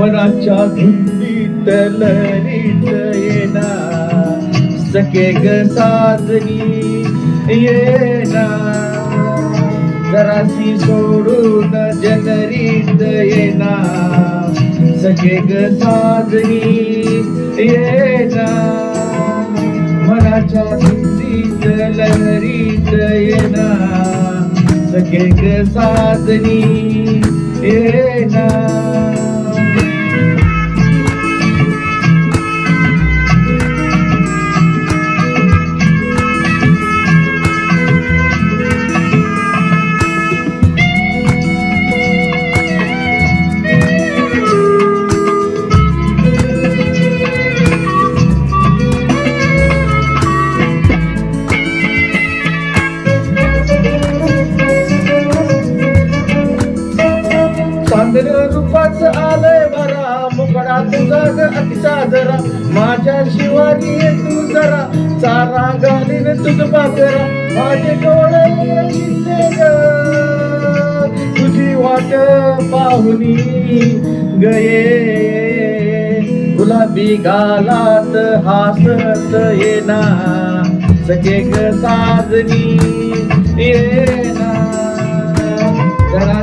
मनाच्या धुंदीत लहरीत येना सखे ग साजनी येना जरासी सोडून जनरीत येना सखे ग साजनी येना मनाच्या धुंदीत लहरीत येना सखे ग साजनी येना चांदण्या रूपाच आलंय भरा मुकडा तुझा ग अतिसादरा माझ्या शिवानी तू जरा चारा घालीन तुझ पाकरा माझे डोळे तुझी वाट पाहुनी गये गुलाबी गालात हासत येना सखे ग साजनी येना जरा